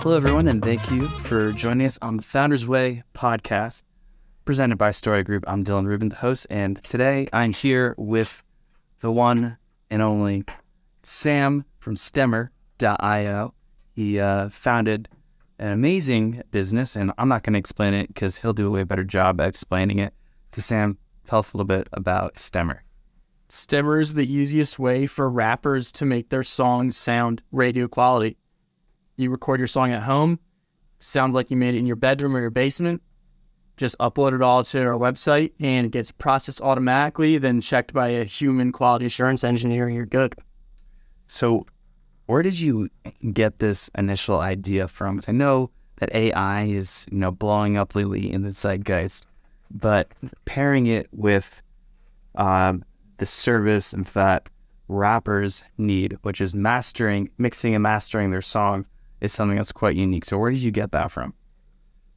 Hello, everyone, and thank you for joining us on the Founder's Way podcast presented by STORi Group. I'm Dylan Rubin, the host, and today I'm here with the one and only Sam from STEMR.io. He founded an amazing business, and I'm not going to explain it because he'll do a way better job at explaining it. So, Sam, tell us a little bit about STEMR. STEMR is the easiest way for rappers to make their songs sound radio quality. You record your song at home, sounds like you made it in your bedroom or your basement, just upload it all to our website and it gets processed automatically, then checked by a human quality assurance engineer and you're good. So where did you get this initial idea from? 'Cause I know that AI is, blowing up lately in the zeitgeist, but pairing it with the service that rappers need, which is mixing and mastering their songs, is something that's quite unique. So where did you get that from?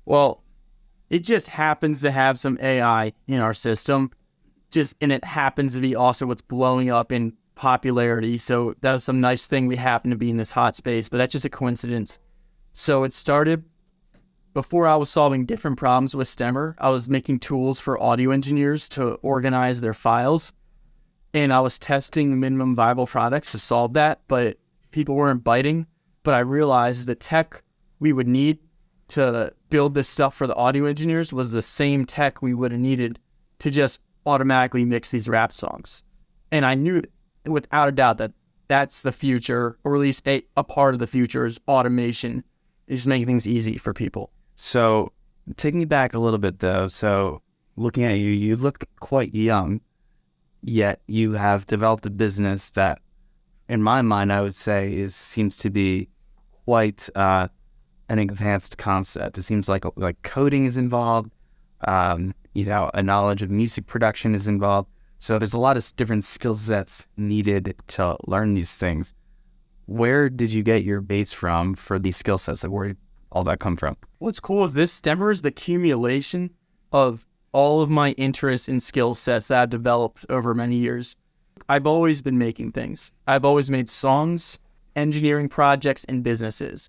Well, it just happens to have some AI in our system, and it happens to be also what's blowing up in popularity. So that's some nice thing we happen to be in this hot space, but that's just a coincidence. So it started before I was solving different problems with STEMR. I was making tools for audio engineers to organize their files, and I was testing minimum viable products to solve that, but people weren't biting. But I realized the tech we would need to build this stuff for the audio engineers was the same tech we would have needed to just automatically mix these rap songs. And I knew without a doubt that that's the future, or at least a part of the future, is automation, is making things easy for people. So taking you back a little bit though, so looking at you, you look quite young, yet you have developed a business that, in my mind, I would say seems to be quite an advanced concept. It seems like coding is involved, a knowledge of music production is involved. So there's a lot of different skill sets needed to learn these things. Where did you get your base from for these skill sets? Where did all that come from? What's cool is this STEMR is the accumulation of all of my interests and skill sets that I've developed over many years. I've always been making things. I've always made songs, engineering projects, and businesses.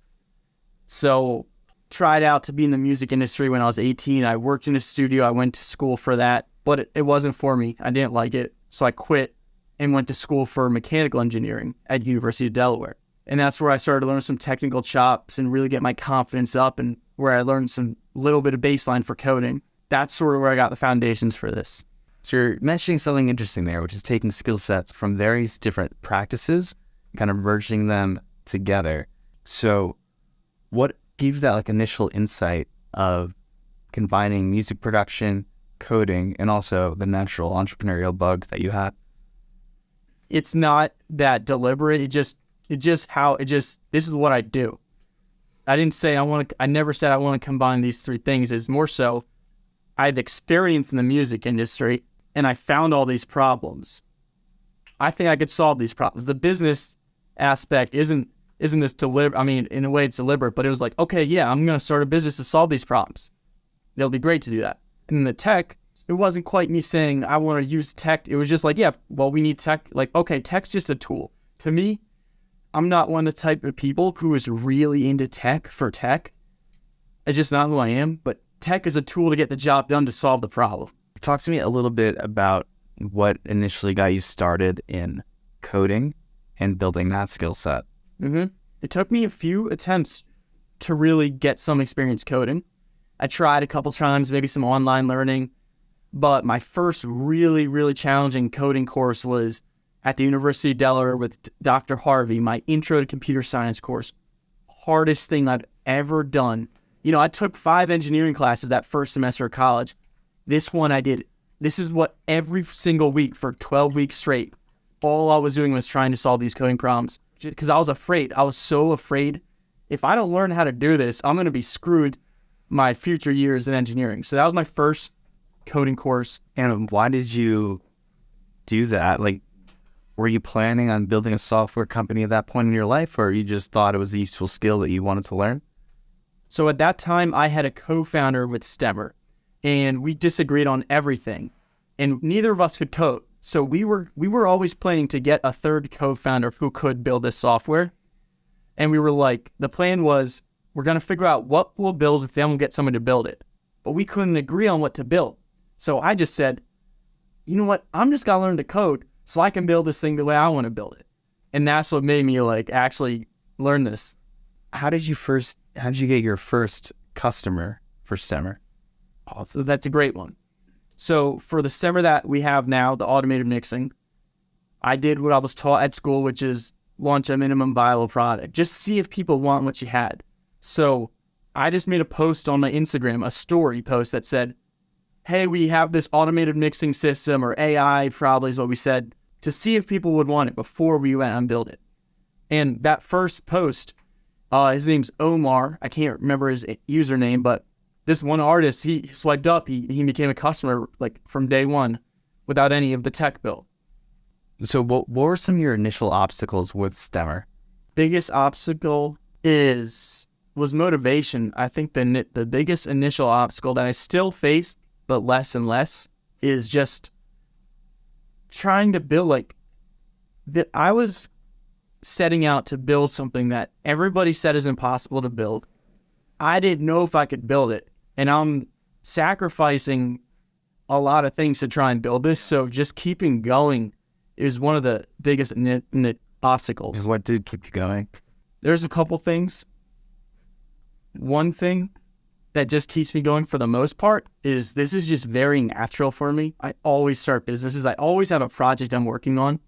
So tried out to be in the music industry when I was 18. I worked in a studio. I went to school for that, but it wasn't for me. I didn't like it. So I quit and went to school for mechanical engineering at University of Delaware. And that's where I started to learn some technical chops and really get my confidence up, and where I learned some little bit of baseline for coding. That's sort of where I got the foundations for this. So you're mentioning something interesting there, which is taking skill sets from various different practices, kind of merging them together. So what gave you that initial insight of combining music production, coding, and also the natural entrepreneurial bug that you had? It's not that deliberate. This is what I do. I never said I want to combine these three things. It's more so I have experience in the music industry, and I found all these problems. I think I could solve these problems. The business aspect isn't this deliberate. I mean, in a way it's deliberate, but it was like, okay, yeah, I'm going to start a business to solve these problems. It'll be great to do that. And then the tech, it wasn't quite me saying I want to use tech. It was just like, yeah, well, we need tech. Okay, tech's just a tool. To me, I'm not one of the type of people who is really into tech for tech. It's just not who I am, but tech is a tool to get the job done to solve the problem. Talk to me a little bit about what initially got you started in coding and building that skill set. It took me a few attempts to really get some experience coding. I tried a couple times, maybe some online learning, but my first really, really challenging coding course was at the University of Delaware with Dr. Harvey, my Intro to Computer Science course. Hardest thing I've ever done. I took 5 engineering classes that first semester of college. This one I did. This is what every single week for 12 weeks straight, all I was doing was trying to solve these coding problems. Because I was afraid. I was so afraid. If I don't learn how to do this, I'm going to be screwed my future years in engineering. So that was my first coding course. And why did you do that? Were you planning on building a software company at that point in your life, or you just thought it was a useful skill that you wanted to learn? So at that time, I had a co-founder with STEMR, and we disagreed on everything, and neither of us could code. So we were always planning to get a third co-founder who could build this software. And we were like, the plan was we're going to figure out what we'll build if then we'll get someone to build it. But we couldn't agree on what to build. So I just said, you know what? I'm just going to learn to code so I can build this thing the way I want to build it. And that's what made me like actually learn this. How did you get your first customer for Stemmer? Oh, so that's a great one. So for the Stemmer that we have now, the automated mixing, I did what I was taught at school, which is launch a minimum viable product. Just see if people want what you had. So I just made a post on my Instagram, a story post that said, hey, we have this automated mixing system, or AI probably is what we said, to see if people would want it before we went and build it. And that first post, his name's Omar. I can't remember his username, but this one artist, he swiped up. He became a customer like from day one without any of the tech built. So what were some of your initial obstacles with Stemmer? Biggest obstacle was motivation. I think the biggest initial obstacle that I still face, but less and less, is just trying to build I was setting out to build something that everybody said is impossible to build. I didn't know if I could build it, and I'm sacrificing a lot of things to try and build this. So just keeping going is one of the biggest obstacles. What did keep you going? There's a couple things. One thing that just keeps me going for the most part is this is just very natural for me. I always start businesses. I always have a project I'm working on,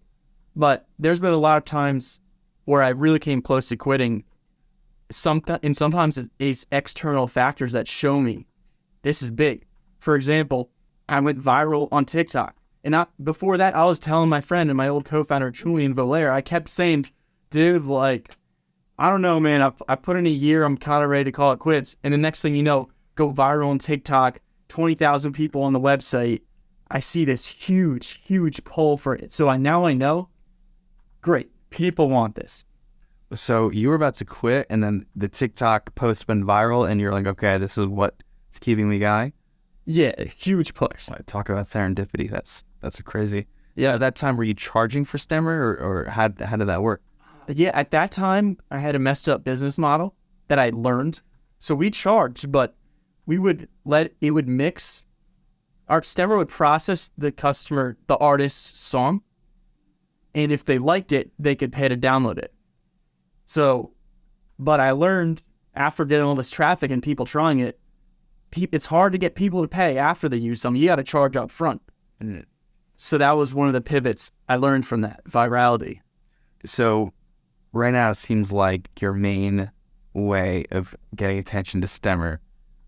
but there's been a lot of times where I really came close to quitting. Sometimes it's external factors that show me this is big. For example, I went viral on TikTok. And before that, I was telling my friend and my old co-founder, Julian Valera, I kept saying, dude, like, I don't know, man. I put in a year. I'm kind of ready to call it quits. And the next thing you know, go viral on TikTok, 20,000 people on the website. I see this huge, huge pull for it. So now I know, great, people want this. So you were about to quit, and then the TikTok post went viral, and you're like, okay, this is what's keeping me going? Yeah, huge push. Talk about serendipity. That's crazy. Yeah, at that time, were you charging for Stemmer, or how did that work? Yeah, at that time, I had a messed up business model that I learned. So we charged, but we would mix. Our Stemmer would process the artist's song, and if they liked it, they could pay to download it. So, but I learned after getting all this traffic and people trying it, it's hard to get people to pay after they use something. You got to charge up front. So that was one of the pivots I learned from that virality. So right now, it seems like your main way of getting attention to Stemmer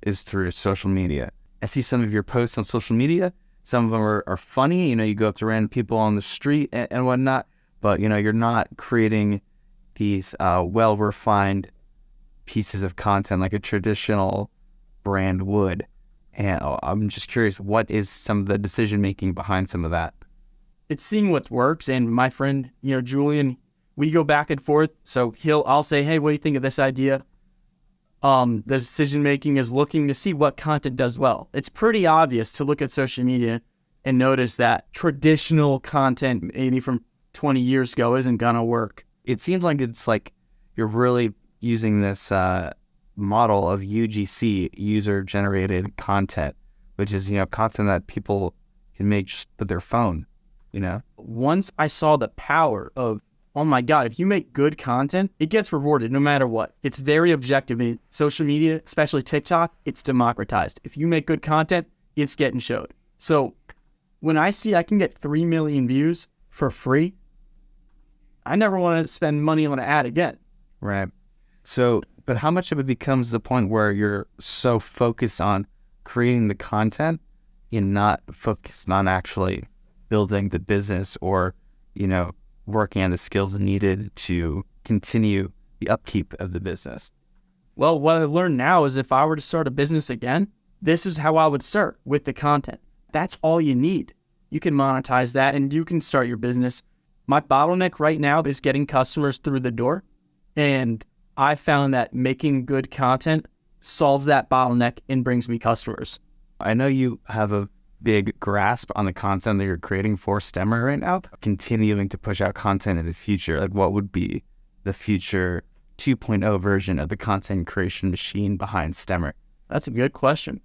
is through social media. I see some of your posts on social media. Some of them are funny. You go up to random people on the street and whatnot, but you're not creating these well-refined pieces of content like a traditional brand would. And I'm just curious, what is some of the decision-making behind some of that? It's seeing what works. And my friend, Julian, we go back and forth. So I'll say, hey, what do you think of this idea? The decision-making is looking to see what content does well. It's pretty obvious to look at social media and notice that traditional content, maybe from 20 years ago, isn't going to work. It seems like it's like you're really using this model of UGC, user-generated content, which is, content that people can make just with their phone, Once I saw the power of, oh my God, if you make good content, it gets rewarded no matter what. It's very objective. In social media, especially TikTok, it's democratized. If you make good content, it's getting showed. So when I see I can get 3 million views for free, I never want to spend money on an ad again. Right. So, but how much of it becomes the point where you're so focused on creating the content and not focused on actually building the business or, working on the skills needed to continue the upkeep of the business? Well, what I learned now is if I were to start a business again, this is how I would start, with the content. That's all you need. You can monetize that and you can start your business. My bottleneck right now is getting customers through the door. And I found that making good content solves that bottleneck and brings me customers. I know you have a big grasp on the content that you're creating for Stemmer right now. Continuing to push out content in the future, like what would be the future 2.0 version of the content creation machine behind STEMmer? That's a good question.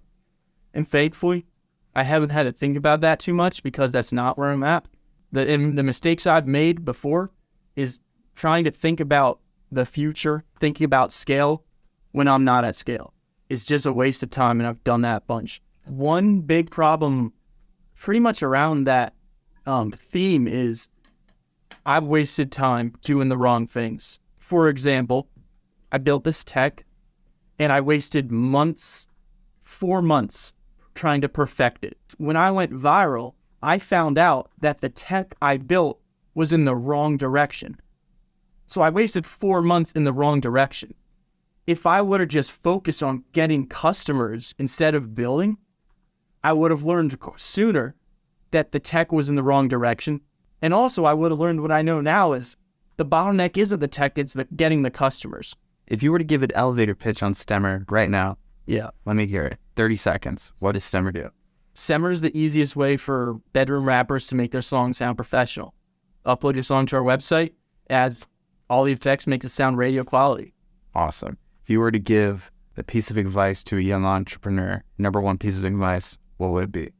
And thankfully, I haven't had to think about that too much because that's not where I'm at. The mistakes I've made before is trying to think about the future, thinking about scale when I'm not at scale. It's just a waste of time, and I've done that a bunch. One big problem pretty much around that theme is I've wasted time doing the wrong things. For example, I built this tech, and I wasted 4 months, trying to perfect it. When I went viral, I found out that the tech I built was in the wrong direction. So I wasted 4 months in the wrong direction. If I would have just focused on getting customers instead of building, I would have learned sooner that the tech was in the wrong direction. And also I would have learned what I know now is the bottleneck isn't the tech, it's getting the customers. If you were to give an elevator pitch on STEMmer right now, Yeah. let me hear it. 30 seconds. What does STEMmer do? STEMmer is the easiest way for bedroom rappers to make their song sound professional. Upload your song to our website, adds all the effects, makes it sound radio quality. Awesome. If you were to give a piece of advice to a young entrepreneur, number one piece of advice, what would it be?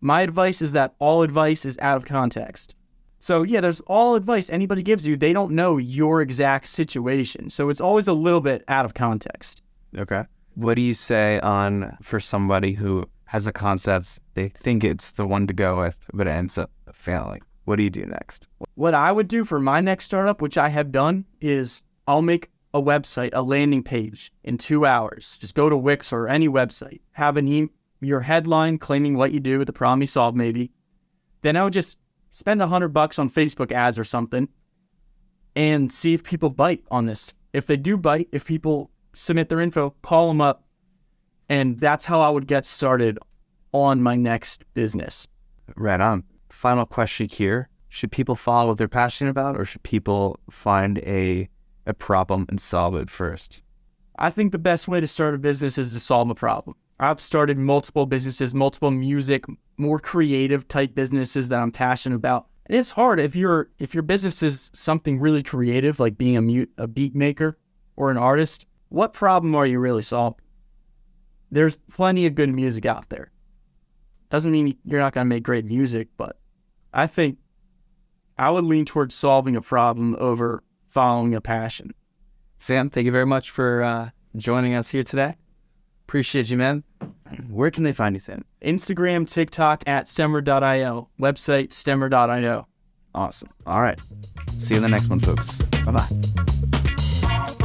My advice is that all advice is out of context. So yeah, there's all advice anybody gives you. They don't know your exact situation. So it's always a little bit out of context. Okay. What do you say for somebody who has a concept, they think it's the one to go with, but it ends up failing? What do you do next? What I would do for my next startup, which I have done, is I'll make a website, a landing page in 2 hours. Just go to Wix or any website. Have your headline claiming what you do, the problem you solve maybe. Then I would just spend $100 on Facebook ads or something and see if people bite on this. If they do bite, if people submit their info, call them up. And that's how I would get started on my next business. Right on. Final question here. Should people follow what they're passionate about, or should people find a problem and solve it first? I think the best way to start a business is to solve a problem. I've started multiple businesses, multiple music, more creative type businesses that I'm passionate about. And it's hard if your business is something really creative, like being a beat maker or an artist. What problem are you really solving? There's plenty of good music out there. Doesn't mean you're not going to make great music, but I think I would lean towards solving a problem over following a passion. Sam, thank you very much for joining us here today. Appreciate you, man. Where can they find you, Sam? Instagram, TikTok at stemmer.io. Website, stemmer.io. Awesome. All right. See you in the next one, folks. Bye-bye.